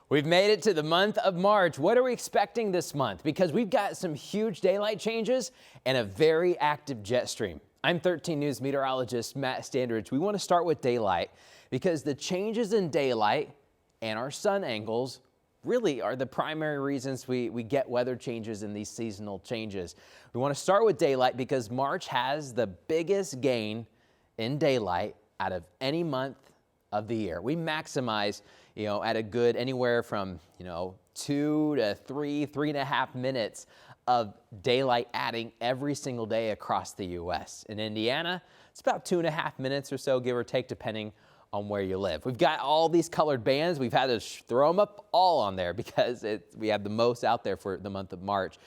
We've made it to the month of March. What are we expecting this month? Because we've got some huge daylight changes and a very active jet stream. I'm 13 News meteorologist Matt Standridge. We want to start with daylight because the changes in daylight and our sun angles really are the primary reasons we get weather changes in these seasonal changes. We want to start with daylight because March has the biggest gain in daylight out of any month of the year. We maximize, at a good anywhere from, 2 to 3.5 minutes of daylight adding every single day across the U.S. In Indiana, it's about 2.5 minutes or so, give or take, depending on where you live. We've got all these colored bands. We've had to throw them up all on there because we have the most out there for the month of March.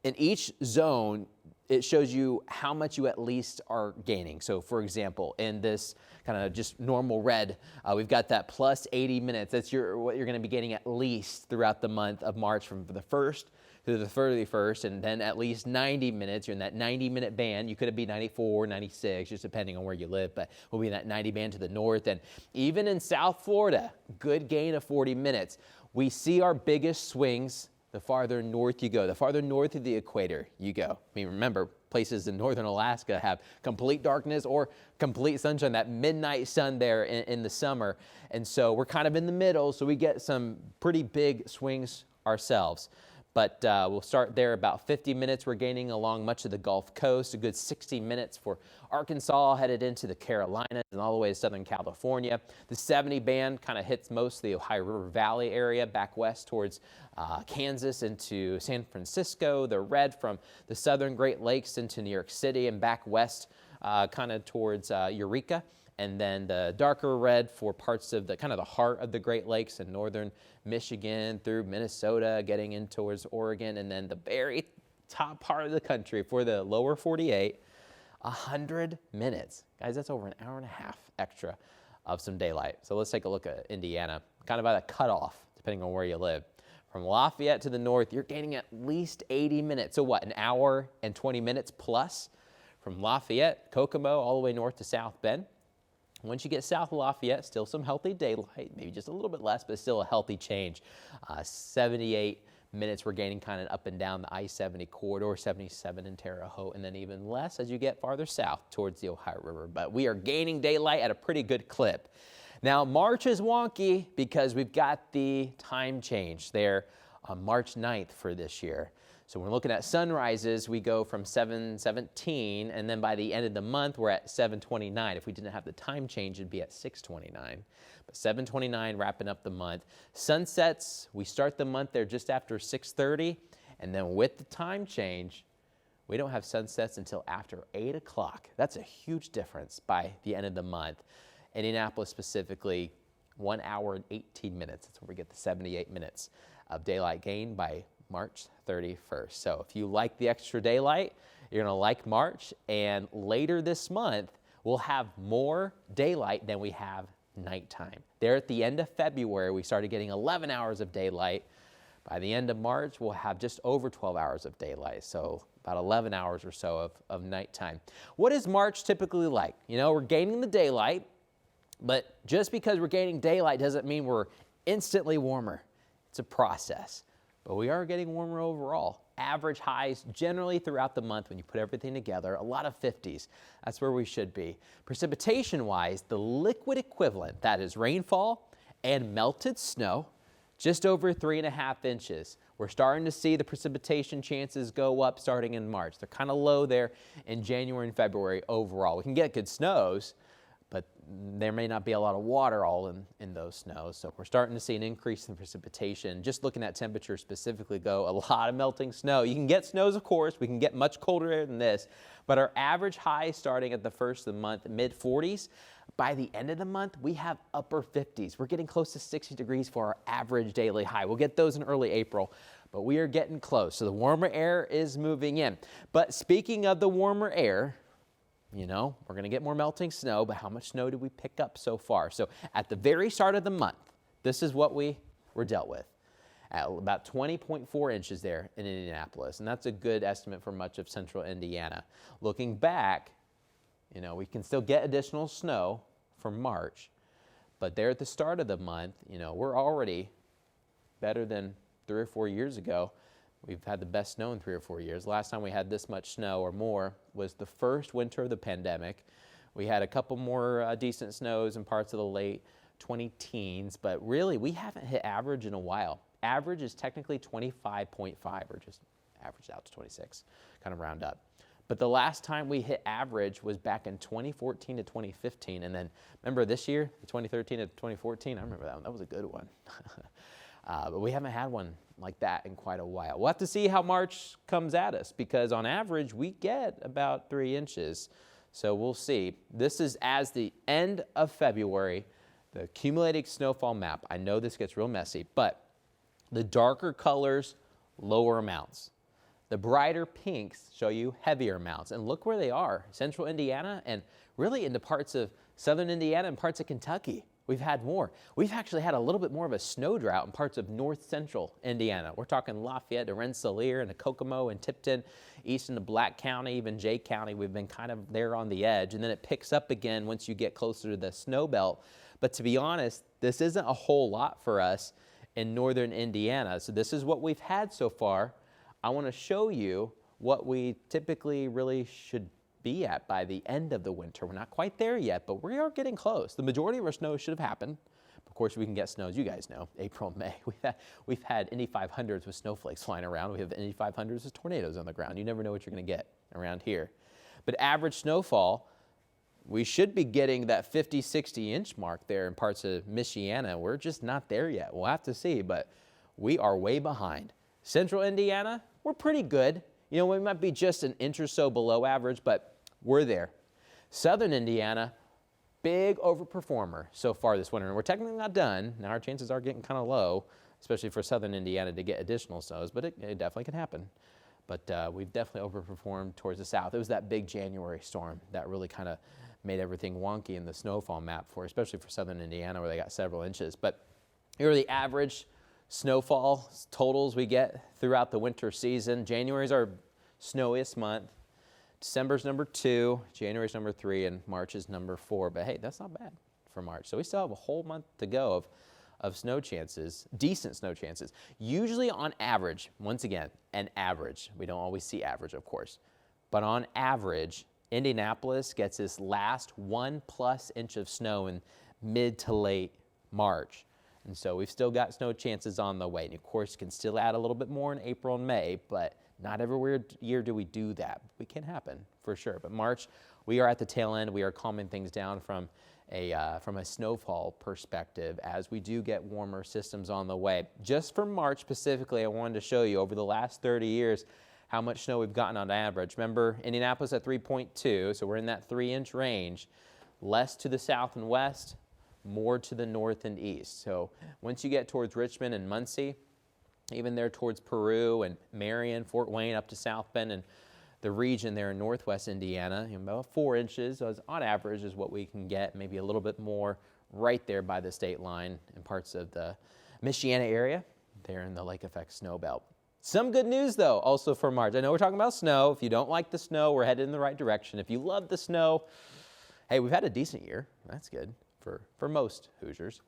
In each zone, it shows you how much you at least are gaining. So for example, in this kind of just normal red, we've got that plus 80 minutes. That's what you're going to be getting at least throughout the month of March from the 1st to the 31st, and then at least 90 minutes. You're in that 90-minute band. You could be 94, 96, just depending on where you live, but we'll be in that 90 band to the north. And even in South Florida, good gain of 40 minutes. We see our biggest swings the farther north you go, the farther north of the equator you go. I mean, remember, places in northern Alaska have complete darkness or complete sunshine, that midnight sun there in the summer. And so we're kind of in the middle, so we get some pretty big swings ourselves. But we'll start there about 50 minutes. We're gaining along much of the Gulf Coast, a good 60 minutes for Arkansas, headed into the Carolinas and all the way to Southern California. The 70 band kind of hits most of the Ohio River Valley area, back west towards Kansas into San Francisco. The red from the southern Great Lakes into New York City and back west kind of towards Eureka. And then the darker red for parts of the kind of the heart of the Great Lakes in northern Michigan through Minnesota, getting in towards Oregon. And then the very top part of the country for the lower 48, 100 minutes. Guys, that's over an hour and a half extra of some daylight. So let's take a look at Indiana, kind of by the cutoff, depending on where you live. From Lafayette to the north, you're gaining at least 80 minutes. So what, an hour and 20 minutes plus? From Lafayette, Kokomo, all the way north to South Bend. Once you get south of Lafayette, still some healthy daylight, maybe just a little bit less, but still a healthy change. 78 minutes we're gaining kind of up and down the I-70 corridor, 77 in Terre Haute, and then even less as you get farther south towards the Ohio River. But we are gaining daylight at a pretty good clip. Now, March is wonky because we've got the time change there on March 9th for this year. So when we're looking at sunrises, we go from 7:17, and then by the end of the month, we're at 7:29. If we didn't have the time change, it'd be at 6:29. But 7:29, wrapping up the month. Sunsets, we start the month there just after 6:30, and then with the time change, we don't have sunsets until after 8 o'clock. That's a huge difference by the end of the month. Indianapolis specifically, 1 hour and 18 minutes. That's where we get the 78 minutes of daylight gain by March 31st. So if you like the extra daylight, you're going to like March. And later this month, we'll have more daylight than we have nighttime. There at the end of February, we started getting 11 hours of daylight. By the end of March, we'll have just over 12 hours of daylight. So about 11 hours or so of nighttime. What is March typically like? We're gaining the daylight, but just because we're gaining daylight doesn't mean we're instantly warmer. It's a process. But we are getting warmer overall. Average highs generally throughout the month when you put everything together, a lot of 50s. That's where we should be. Precipitation-wise, the liquid equivalent, that is rainfall and melted snow, just over 3.5 inches. We're starting to see the precipitation chances go up starting in March. They're kind of low there in January and February overall. We can get good snows, but there may not be a lot of water all in those snows. So we're starting to see an increase in precipitation. Just looking at temperature specifically go, a lot of melting snow. You can get snows, of course. We can get much colder air than this. But our average high starting at the first of the month, mid-40s. By the end of the month, we have upper 50s. We're getting close to 60 degrees for our average daily high. We'll get those in early April, but we are getting close. So the warmer air is moving in. But speaking of the warmer air, we're going to get more melting snow, but how much snow did we pick up so far? So at the very start of the month, this is what we were dealt with. At about 20.4 inches there in Indianapolis, and that's a good estimate for much of central Indiana. Looking back, we can still get additional snow for March, but there at the start of the month, we're already better than 3 or 4 years ago. We've had the best snow in 3 or 4 years. Last time we had this much snow or more was the first winter of the pandemic. We had a couple more decent snows in parts of the late 20-teens, but really we haven't hit average in a while. Average is technically 25.5, or just averaged out to 26, kind of round up. But the last time we hit average was back in 2014 to 2015. And then remember this year, 2013 to 2014, I remember that one. That was a good one. But we haven't had one like that in quite a while. We'll have to see how March comes at us, because on average we get about 3 inches. So we'll see. This is as the end of February, the accumulated snowfall map. I know this gets real messy, but the darker colors, lower amounts. The brighter pinks show you heavier amounts. And look where they are, central Indiana and really into parts of southern Indiana and parts of Kentucky. We've had more. We've actually had a little bit more of a snow drought in parts of north central Indiana. We're talking Lafayette to Rensselaer and to Kokomo and Tipton, east into Black County, even Jay County. We've been kind of there on the edge, and then it picks up again once you get closer to the snow belt. But to be honest, this isn't a whole lot for us in northern Indiana. So this is what we've had so far. I want to show you what we typically really should be at by the end of the winter. We're not quite there yet, but we are getting close. The majority of our snow should have happened. Of course, we can get snows, you guys know, April and May. We've had Indy 500s with snowflakes flying around. We have Indy 500s with tornadoes on the ground. You never know what you're going to get around here. But average snowfall, we should be getting that 50, 60 inch mark there in parts of Michiana. We're just not there yet. We'll have to see, but we are way behind. Central Indiana, we're pretty good. You know, we might be just an inch or so below average, but we're there. Southern Indiana, big overperformer so far this winter. And we're technically not done. Now our chances are getting kind of low, especially for southern Indiana to get additional snows, but it definitely can happen. But we've definitely overperformed towards the south. It was that big January storm that really kind of made everything wonky in the snowfall map especially for southern Indiana, where they got several inches. But here are the average snowfall totals we get throughout the winter season. January's our snowiest month. December's number 2, January's number 3, and March is number 4. But hey, that's not bad for March. So we still have a whole month to go of snow chances, decent snow chances. Usually on average, once again, an average. We don't always see average, of course. But on average, Indianapolis gets this last 1+ inch of snow in mid to late March. And so we've still got snow chances on the way. And of course, you can still add a little bit more in April and May, but not every year do we do that. It can happen for sure. But March, we are at the tail end. We are calming things down from a snowfall perspective as we do get warmer systems on the way. Just for March specifically, I wanted to show you over the last 30 years how much snow we've gotten on average. Remember, Indianapolis at 3.2, so we're in that 3-inch range. Less to the south and west, more to the north and east. So once you get towards Richmond and Muncie, even there towards Peru and Marion, Fort Wayne, up to South Bend and the region there in northwest Indiana, about 4 inches on average is what we can get, maybe a little bit more right there by the state line in parts of the Michiana area, there in the lake effect snow belt. Some good news though, also for March. I know we're talking about snow. If you don't like the snow, we're headed in the right direction. If you love the snow, hey, we've had a decent year. That's good for most Hoosiers.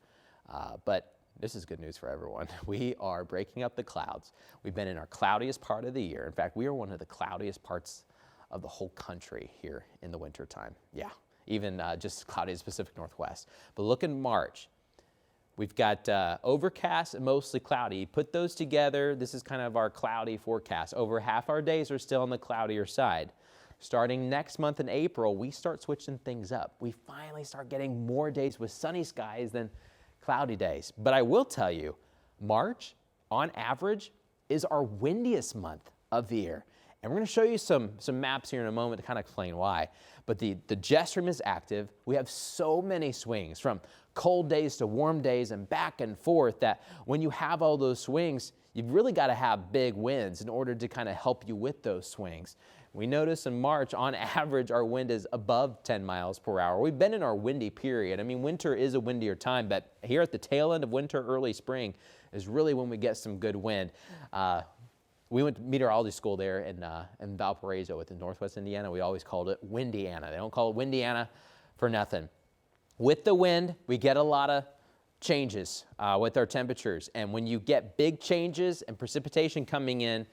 But this is good news for everyone. We are breaking up the clouds. We've been in our cloudiest part of the year. In fact, we are one of the cloudiest parts of the whole country here in the wintertime. Yeah, even just cloudy Pacific Northwest. But look in March. We've got overcast and mostly cloudy. Put those together, this is kind of our cloudy forecast. Over half our days are still on the cloudier side. Starting next month in April, we start switching things up. We finally start getting more days with sunny skies than cloudy days. But I will tell you, March, on average, is our windiest month of the year. And we're going to show you some maps here in a moment to kind of explain why. But the jet stream is active. We have so many swings from cold days to warm days and back and forth that when you have all those swings, you've really got to have big winds in order to kind of help you with those swings. We notice in March, on average, our wind is above 10 miles per hour. We've been in our windy period. I mean, winter is a windier time, but here at the tail end of winter, early spring is really when we get some good wind. We went to meteorology school there in Valparaiso within northwest Indiana. We always called it Windiana. They don't call it Windiana for nothing. With the wind, we get a lot of changes with our temperatures. And when you get big changes and precipitation coming in,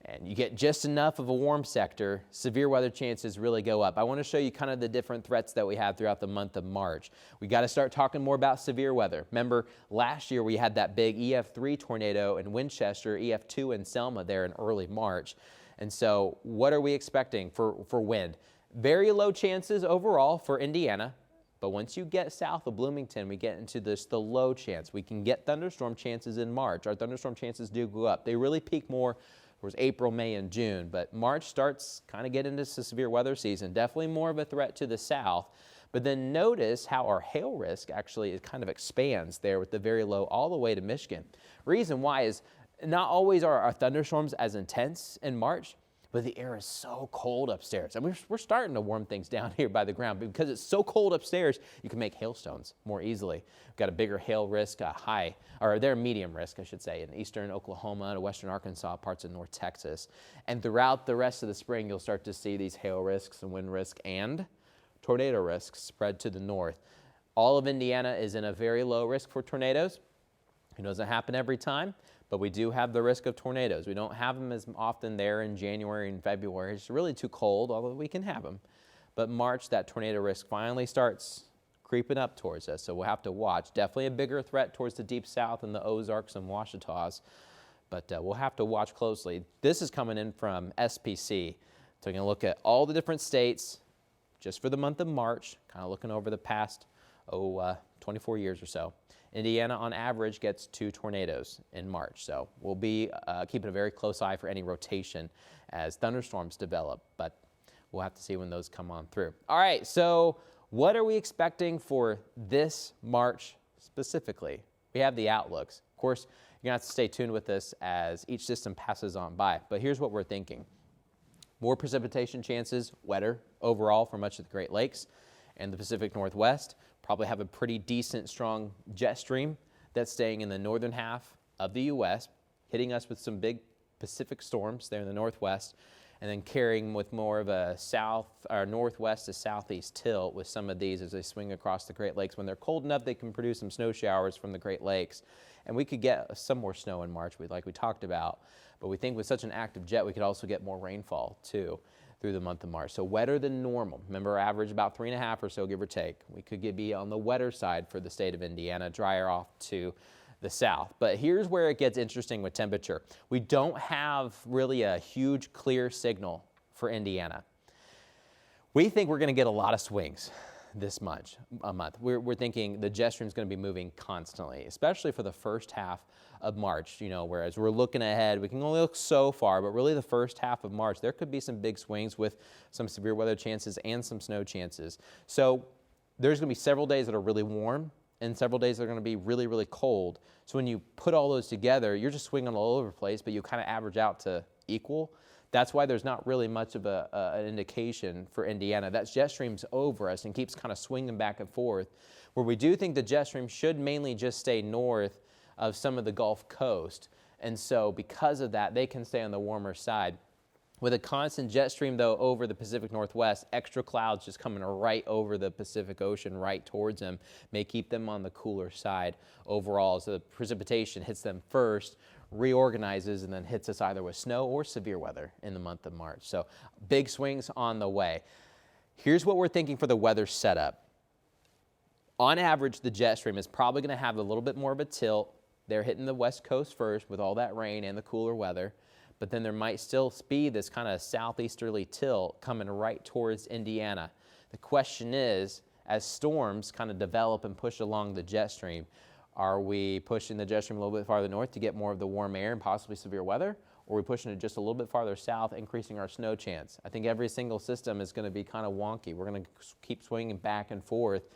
and you get just enough of a warm sector, severe weather chances really go up. I want to show you kind of the different threats that we have throughout the month of March. We got to start talking more about severe weather. Remember, last year we had that big EF3 tornado in Winchester, EF2 in Selma there in early March. And so what are we expecting for wind? Very low chances overall for Indiana. But once you get south of Bloomington, we get into the low chance. We can get thunderstorm chances in March. Our thunderstorm chances do go up. They really peak more towards April, May, and June. But March starts kind of getting into severe weather season. Definitely more of a threat to the south. But then notice how our hail risk actually kind of expands there with the very low all the way to Michigan. Reason why is not always are our thunderstorms as intense in March, but the air is so cold upstairs. And we're starting to warm things down here by the ground. But because it's so cold upstairs, you can make hailstones more easily. We've got a bigger hail risk, they're medium risk, I should say, in eastern Oklahoma and western Arkansas, parts of North Texas. And throughout the rest of the spring, you'll start to see these hail risks and wind risk and tornado risks spread to the north. All of Indiana is in a very low risk for tornadoes. It doesn't happen every time, but we do have the risk of tornadoes. We don't have them as often there in January and February. It's really too cold, although we can have them. But March, that tornado risk finally starts creeping up towards us, so we'll have to watch. Definitely a bigger threat towards the deep south and the Ozarks and Ouachitas, but we'll have to watch closely. This is coming in from SPC. Taking a look at all the different states just for the month of March, kind of looking over the past 24 years or so. Indiana, on average, gets 2 tornadoes in March, so we'll be keeping a very close eye for any rotation as thunderstorms develop, but we'll have to see when those come on through. All right, so what are we expecting for this March specifically? We have the outlooks. Of course, you're going to have to stay tuned with this as each system passes on by, but here's what we're thinking. More precipitation chances, wetter overall for much of the Great Lakes and the Pacific Northwest. Probably have a pretty decent, strong jet stream that's staying in the northern half of the U.S., hitting us with some big Pacific storms there in the northwest, and then carrying with more of a northwest to southeast tilt with some of these as they swing across the Great Lakes. When they're cold enough, they can produce some snow showers from the Great Lakes. And we could get some more snow in March, like we talked about. But we think with such an active jet, we could also get more rainfall, too, through the month of March. So wetter than normal. Remember, average about 3.5 or so, give or take. We could be on the wetter side for the state of Indiana, drier off to the south. But here's where it gets interesting with temperature. We don't have really a huge clear signal for Indiana. We think we're going to get a lot of swings this month. We're thinking the jet stream is going to be moving constantly, especially for the first half of March, whereas we're looking ahead, we can only look so far, but really the first half of March, there could be some big swings with some severe weather chances and some snow chances. So there's going to be several days that are really warm and several days that are going to be really, really cold. So when you put all those together, you're just swinging all over the place, but you kind of average out to equal. That's why there's not really much of an indication for Indiana. That jet stream's over us and keeps kind of swinging back and forth. Where we do think the jet stream should mainly just stay north of some of the Gulf Coast. And so because of that, they can stay on the warmer side. With a constant jet stream, though, over the Pacific Northwest, extra clouds just coming right over the Pacific Ocean, right towards them, may keep them on the cooler side overall. So the precipitation hits them first, reorganizes, and then hits us either with snow or severe weather in the month of March. So big swings on the way. Here's what we're thinking for the weather setup. On average, the jet stream is probably going to have a little bit more of a tilt. They're hitting the west coast first with all that rain and the cooler weather. But then there might still be this kind of southeasterly tilt coming right towards Indiana. The question is, as storms kind of develop and push along the jet stream, are we pushing the jet stream a little bit farther north to get more of the warm air and possibly severe weather? Or are we pushing it just a little bit farther south, increasing our snow chance? I think every single system is going to be kind of wonky. We're going to keep swinging back and forth.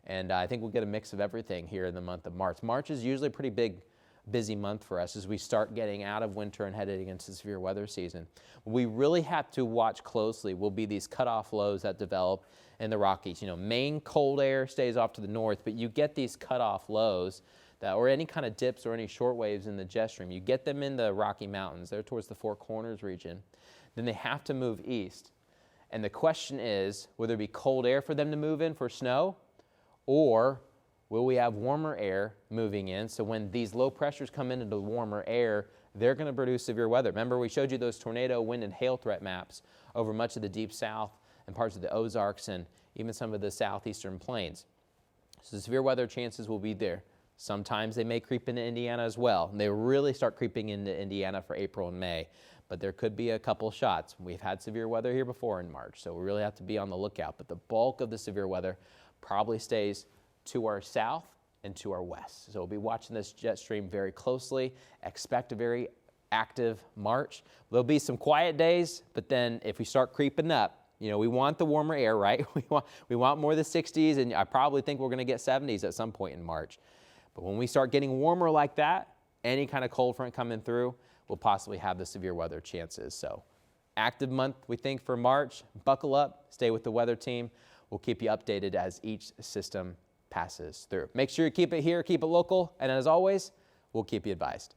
And I think we'll get a mix of everything here in the month of March. March is usually a pretty busy month for us as we start getting out of winter and heading into severe weather season. What we really have to watch closely will be these cutoff lows that develop in the Rockies. Main cold air stays off to the north, but you get these cutoff lows or any kind of dips or any short waves in the jet stream. You get them in the Rocky Mountains. They're towards the Four Corners region. Then they have to move east. And the question is, will there be cold air for them to move in for snow? Or will we have warmer air moving in? So when these low pressures come into the warmer air, they're going to produce severe weather. Remember, we showed you those tornado, wind, and hail threat maps over much of the deep south and parts of the Ozarks and even some of the southeastern plains. So severe weather chances will be there. Sometimes they may creep into Indiana as well. And they really start creeping into Indiana for April and May. But there could be a couple shots. We've had severe weather here before in March, so we really have to be on the lookout. But the bulk of the severe weather probably stays to our south and to our west. So we'll be watching this jet stream very closely. Expect a very active March. There'll be some quiet days, but then if we start creeping up, you know, we want the warmer air, right? We want more of the 60s, and I probably think we're going to get 70s at some point in March. But when we start getting warmer like that, any kind of cold front coming through, we'll possibly have the severe weather chances. So active month, we think, for March. Buckle up, stay with the weather team. We'll keep you updated as each system passes through. Make sure you keep it here, keep it local, and as always, we'll keep you advised.